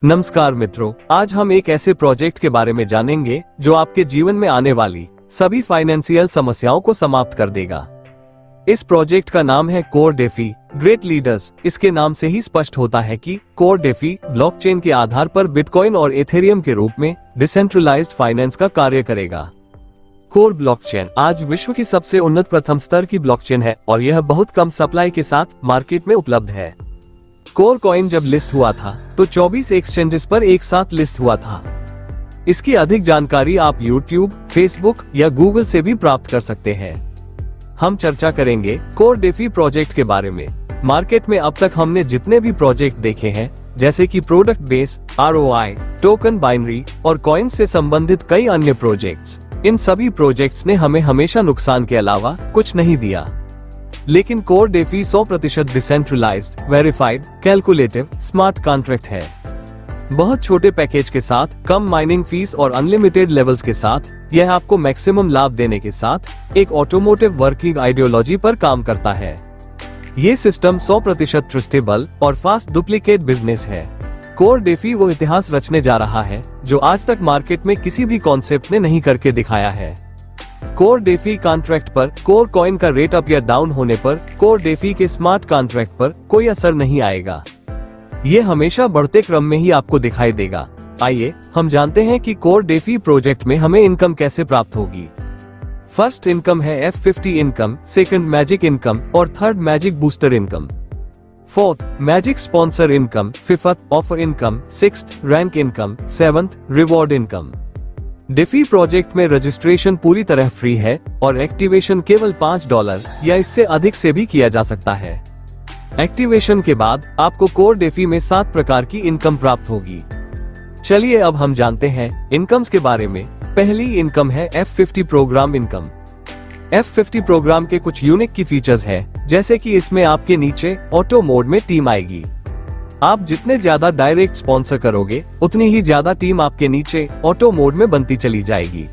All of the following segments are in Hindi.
नमस्कार मित्रों, आज हम एक ऐसे प्रोजेक्ट के बारे में जानेंगे जो आपके जीवन में आने वाली सभी फाइनेंशियल समस्याओं को समाप्त कर देगा। इस प्रोजेक्ट का नाम है कोर डेफी ग्रेट लीडर्स। इसके नाम से ही स्पष्ट होता है कि कोर डेफी ब्लॉकचेन के आधार पर बिटकॉइन और एथेरियम के रूप में डिसेंट्रलाइज्ड फाइनेंस का कार्य करेगा। कोर ब्लॉकचेन आज विश्व की सबसे उन्नत प्रथम स्तर की ब्लॉकचेन है और यह बहुत कम सप्लाई के साथ मार्केट में उपलब्ध है। कोर कॉइन जब लिस्ट हुआ था तो 24 एक्सचेंजेस पर एक साथ लिस्ट हुआ था। इसकी अधिक जानकारी आप YouTube, Facebook या Google से भी प्राप्त कर सकते हैं। हम चर्चा करेंगे कोर डेफी प्रोजेक्ट के बारे में। मार्केट में अब तक हमने जितने भी प्रोजेक्ट देखे हैं, जैसे कि product base, ROI, token binary और कॉइन से संबंधित कई अन्य प्रोजेक्ट्स, इन सभी प्रोजेक्ट्स ने हमें हमेशा नुकसान के अलावा कुछ नहीं दिया। लेकिन core DeFi 100% decentralised, verified, calculative, smart contract है। बहुत छोटे पैकेज के साथ, कम माइनिंग फीस और अनलिमिटेड लेवल्स के साथ यह आपको मैक्सिमम लाभ देने के साथ एक ऑटोमोटिव वर्किंग आइडियोलॉजी पर काम करता है। ये सिस्टम 100% ट्रस्टेबल और फास्ट डुप्लीकेट बिजनेस है। कोर डेफी वो इतिहास रचने जा रहा है जो आज तक मार्केट में किसी भी कॉन्सेप्ट ने नहीं करके दिखाया है। कोर डेफी कॉन्ट्रैक्ट पर कोर कॉइन का रेट अप या डाउन होने पर कोर डेफी के स्मार्ट कॉन्ट्रैक्ट पर कोई असर नहीं आएगा। ये हमेशा बढ़ते क्रम में ही आपको दिखाई देगा। आइए हम जानते हैं कि कोर डेफी प्रोजेक्ट में हमें इनकम कैसे प्राप्त होगी। फर्स्ट इनकम है F50 income, second magic income और third magic booster income. Fourth magic sponsor income, fifth offer income, sixth rank income, seventh reward income. DeFi project में रजिस्ट्रेशन पूरी तरह फ्री है और एक्टिवेशन केवल $5 या इससे अधिक से भी किया जा सकता है। एक्टिवेशन के बाद आपको कोर डेफी में 7 प्रकार की इनकम प्राप्त होगी। चलिए अब हम जानते हैं इनकम्स के बारे में। पहली इनकम है F50 programme income. F50 programme के कुछ यूनिक की फीचर्स है, जैसे कि इसमें आपके नीचे ऑटो मोड में टीम आएगी। आप जितने ज्यादा डायरेक्ट स्पॉन्सर करोगे उतनी ही ज्यादा टीम आपके नीचे ऑटो मोड में बनती चली जाएगी।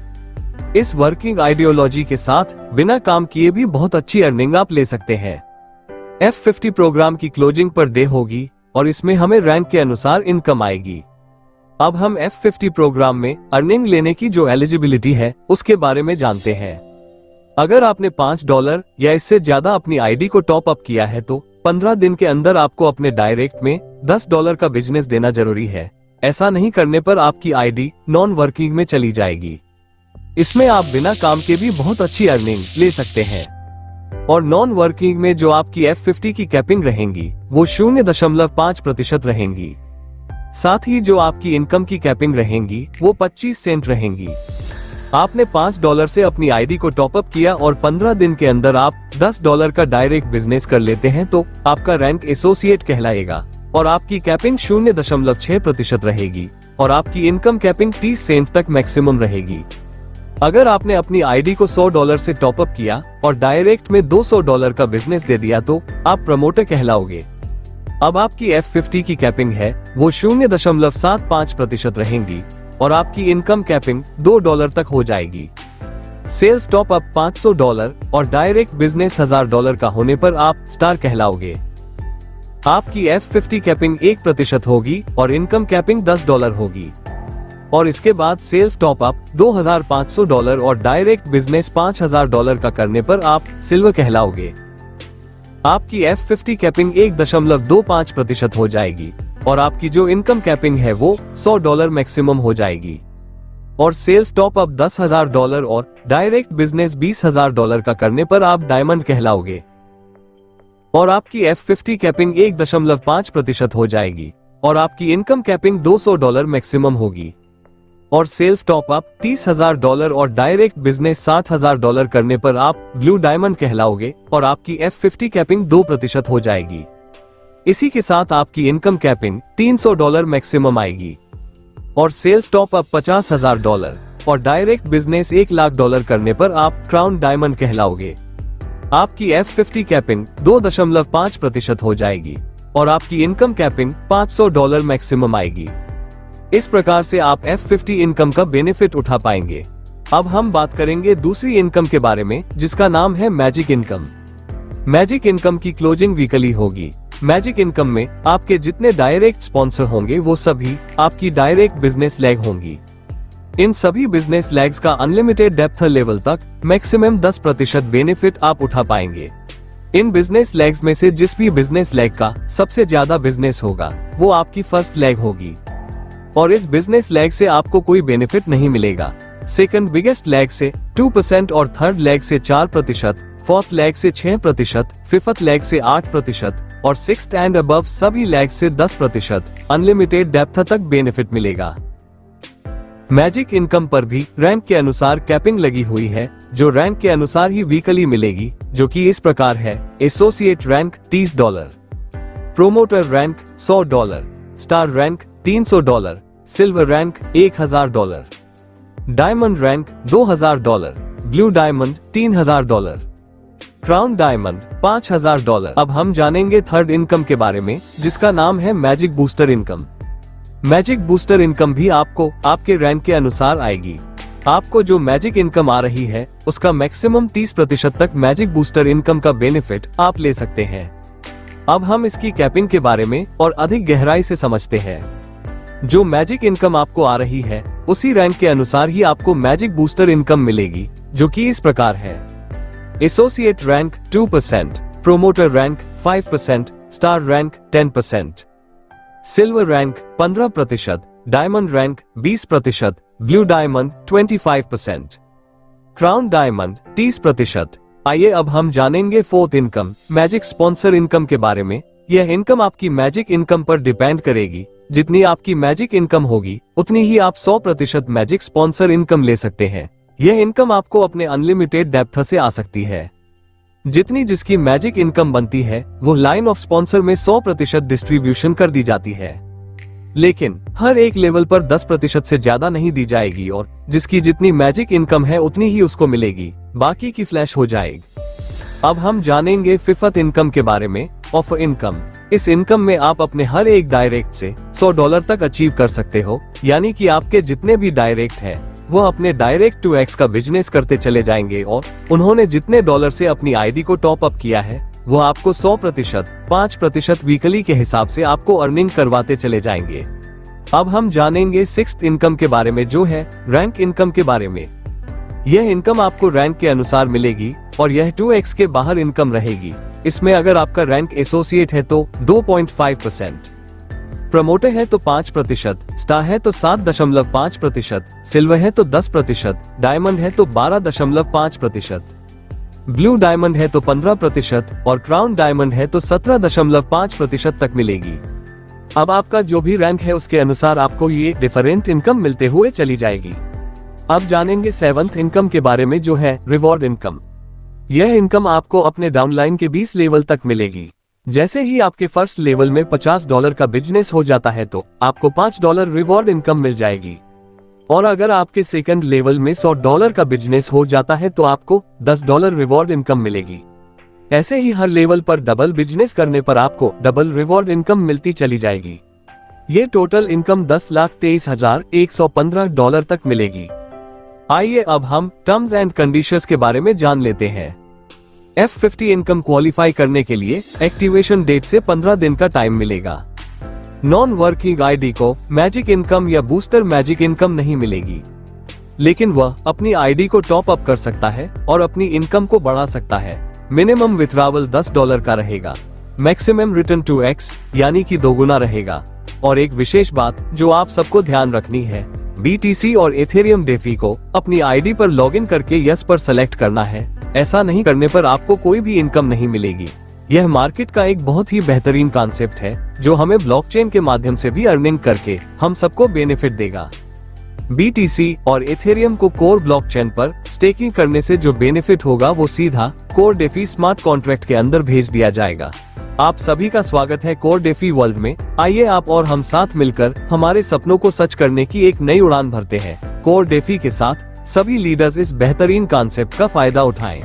इस वर्किंग आइडियोलॉजी के साथ बिना काम किए भी बहुत अच्छी अर्निंग आप ले सकते हैं। F50 प्रोग्राम की क्लोजिंग पर डे होगी और इसमें हमें रैंक के अनुसार इनकम आएगी। अब हम F50 प्रोग्राम में अर्निंग लेने की जो एलिजिबिलिटी है उसके बारे में जानते हैं। अगर आपने $5 या इससे ज्यादा अपनी आईडी को टॉप अप किया है तो 15 दिन के अंदर आपको अपने डायरेक्ट में $10 का बिजनेस देना जरूरी है। ऐसा नहीं करने पर आपकी आईडी नॉन वर्किंग में चली जाएगी। इसमें आप बिना काम के भी बहुत अच्छी अर्निंग ले सकते हैं। और नॉन वर्किंग में जो आपकी F50 की कैपिंग रहेंगी वो 0.5% रहेंगी। साथ ही जो आपकी इनकम की कैपिंग रहेंगी वो 25 सेंट रहेंगी। आपने $5 से अपनी आईडी को टॉप अप किया और 15 दिन के अंदर आप $10 का डायरेक्ट बिजनेस कर लेते हैं तो आपका रैंक एसोसिएट कहलाएगा और आपकी कैपिंग 0.6% रहेगी और आपकी इनकम कैपिंग 30 सेंट तक मैक्सिमम रहेगी। अगर आपने अपनी आईडी को $100 से टॉप अप किया और डायरेक्ट में $200 का बिजनेस दे दिया तो आप प्रमोटर कहलाओगे। अब आपकी F50 की कैपिंग है वो 0.75% रहेंगी और आपकी इनकम कैपिंग $2 तक हो जाएगी। सेल्फ टॉप अप $500 और डायरेक्ट बिजनेस $1000 का होने पर आप स्टार कहलाओगे। आपकी F50 कैपिंग 1% होगी और इनकम कैपिंग $10 होगी। और इसके बाद सेल्फ टॉप अप $2500 और डायरेक्ट बिजनेस $5000 का करने पर आप सिल्वर कहलाओगे। आपकी F50 कैपिंग 1.25% हो जाएगी और आपकी जो इनकम कैपिंग है वो $100 मैक्सिमम हो जाएगी। और सेल्फ टॉप अप $10,000 और डायरेक्ट बिजनेस $20,000 का करने पर आप डायमंड कहलाओगे। और आपकी F50 कैपिंग 1.5% हो जाएगी और आपकी इनकम कैपिंग $200 मैक्सिमम होगी। और सेल्फ टॉप अप $30,000 और डायरेक्ट बिजनेस $60,000 करने पर आप ब्लू डायमंड कहलाओगे और आपकी F50 कैपिंग 2% हो जाएगी। इसी के साथ आपकी इनकम कैपिंग $300 मैक्सिमम आएगी। और सेल्फ टॉप अप $50,000 और डायरेक्ट बिजनेस $1,00,000 करने पर आप क्राउन डायमंड कहलाओगे। आपकी F50 कैपिंग 2.5% हो जाएगी और आपकी इनकम कैपिंग $500 मैक्सिमम आएगी। इस प्रकार से आप F50 इनकम का बेनिफिट उठा पाएंगे। अब हम बात करेंगे दूसरी इनकम के बारे में जिसका नाम है मैजिक इनकम। मैजिक इनकम की क्लोजिंग वीकली होगी। मैजिक इनकम में आपके जितने डायरेक्ट स्पॉन्सर होंगे वो सभी आपकी डायरेक्ट बिजनेस लेग होंगी। इन सभी बिजनेस लेग्स का अनलिमिटेड डेप्थ लेवल तक मैक्सिमम 10% बेनिफिट आप उठा पाएंगे। इन बिजनेस लेग्स में से जिस भी बिजनेस लेग का सबसे ज्यादा बिजनेस होगा वो आपकी फर्स्ट लेग होगी, और इस बिजनेस लेग से आपको कोई बेनिफिट नहीं मिलेगा। सेकंड बिगेस्ट लेग से 2% और थर्ड लेग से 4%, फोर्थ लेग से 6%, फिफ्थ लेग से 8% और सिक्स्थ एंड अबव सभी लेग से 10% अनलिमिटेड डेप्थ तक बेनिफिट मिलेगा। मैजिक इनकम पर भी रैंक के अनुसार कैपिंग लगी हुई है, जो रैंक के अनुसार ही वीकली मिलेगी, जो कि इस प्रकार है। Associate rank $30, promoter rank $100, star rank $300, silver rank $1000, diamond rank $2000, blue diamond $3000, crown diamond $5000। अब हम जानेंगे थर्ड इनकम के बारे में, जिसका नाम है magic booster income. Magic booster income भी आपको आपके रैंक के अनुसार आएगी। आपको जो मैजिक इनकम आ रही है उसका मैक्सिमम 30% तक मैजिक बूस्टर इनकम का बेनिफिट आप ले सकते हैं। अब हम इसकी कैपिंग के बारे में और अधिक गहराई से समझते हैं। जो मैजिक इनकम आपको आ रही है उसी रैंक के अनुसार ही आपको मैजिक बूस्टर इनकम मिलेगी, जो कि इस प्रकार है। Associate rank 2%, promoter rank 5%, star rank 10%, silver rank 15%, diamond rank 20%, blue diamond 25%, crown diamond 30%। आइए अब हम जानेंगे fourth income, magic sponsor income के बारे में। यह इनकम आपकी मैजिक इनकम पर डिपेंड करेगी। जितनी आपकी मैजिक इनकम होगी उतनी ही आप 100% मैजिक स्पॉन्सर इनकम ले सकते हैं। यह इनकम आपको अपने अनलिमिटेड डेप्थ से आ सकती है। जितनी जिसकी मैजिक इनकम बनती है वो लाइन ऑफ स्पॉन्सर में 100% डिस्ट्रीब्यूशन कर दी जाती है, लेकिन हर एक लेवल पर 10% से ज्यादा नहीं दी जाएगी, और जिसकी जितनी मैजिक इनकम है उतनी ही उसको मिलेगी, बाकी की फ्लैश हो जाएगी। अब हम जानेंगे फिफ्थ इनकम के बारे में, ऑफर इनकम। इस इनकम में आप अपने हर एक डायरेक्ट से $100 तक अचीव कर सकते हो, यानी कि आपके जितने भी डायरेक्ट हैं वो अपने डायरेक्ट 2x का बिजनेस करते चले जाएंगे, और उन्होंने जितने डॉलर से अपनी आईडी को टॉप अप किया है वो आपको 100%, 5% वीकली के हिसाब से आपको अर्निंग करवाते चले जाएंगे। अब हम जानेंगे सिक्स्थ इनकम के बारे में, जो है रैंक इनकम के बारे में। यह इनकम आपको रैंक के अनुसार मिलेगी और यह 2x के बाहर इनकम रहेगी। इसमें अगर आपका रैंक एसोसिएट है तो 2.5%, प्रमोटर है तो 5%, स्टार है तो 7.5%, सिल्वर है तो 10%, डायमंड है तो 12.5%, ब्लू डायमंड है तो 15% और क्राउन डायमंड है तो 17.5% तक मिलेगी। अब आपका जो भी रैंक है उसके अनुसार आपको ये डिफरेंट इनकम मिलते हुए चली जाएगी। अब जानेंगे सेवंथ इनकम के बारे में, जो है रिवॉर्ड इनकम। यह इनकम आपको अपने डाउनलाइन के 20 लेवल तक मिलेगी। जैसे ही आपके फर्स्ट लेवल में $50 का बिजनेस हो जाता है तो आपको $5 रिवॉर्ड इनकम मिल जाएगी, और अगर आपके सेकंड लेवल में $100 का बिजनेस हो जाता है तो आपको $10 रिवॉर्ड इनकम मिलेगी। ऐसे ही हर लेवल पर डबल बिजनेस करने पर आपको डबल रिवॉर्ड इनकम मिलती चली जाएगी। ये टोटल इनकम $10,23,115 तक मिलेगी। आइए अब हम टर्म्स एंड कंडीशंस के बारे में जान लेते हैं। F50 इनकम क्वालिफाई करने के लिए एक्टिवेशन डेट से 15 दिन का टाइम मिलेगा। नॉन वर्किंग आईडी को मैजिक इनकम या बूस्टर मैजिक इनकम नहीं मिलेगी, लेकिन वह अपनी आईडी को टॉप अप कर सकता है और अपनी इनकम को बढ़ा सकता है। मिनिमम विथड्रॉवल $10 का रहेगा। मैक्सिमम रिटर्न 2x यानी कि दोगुना रहेगा। और एक विशेष बात जो आप सबको ध्यान रखनी है, BTC और एथेरियम डेफी को अपनी आईडी पर लॉगिन करके यस पर सेलेक्ट करना है। ऐसा नहीं करने पर आपको कोई भी इनकम नहीं मिलेगी। यह मार्केट का एक बहुत ही बेहतरीन कॉन्सेप्ट है जो हमें ब्लॉकचेन के माध्यम से भी अर्निंग करके हम सबको बेनिफिट देगा। BTC और एथेरियम को कोर ब्लॉकचेन पर स्टेकिंग करने से जो बेनिफिट होगा वो सीधा कोर डेफी स्मार्ट कॉन्ट्रैक्ट के अंदर भेज दिया जाएगा। आप सभी का स्वागत है कोर डेफी वर्ल्ड में। आइए आप और हम साथ मिलकर हमारे सपनों को सच करने की एक नई उड़ान भरते हैं। कोर डेफी के साथ सभी लीडर्स इस बेहतरीन कॉन्सेप्ट का फायदा उठाएं।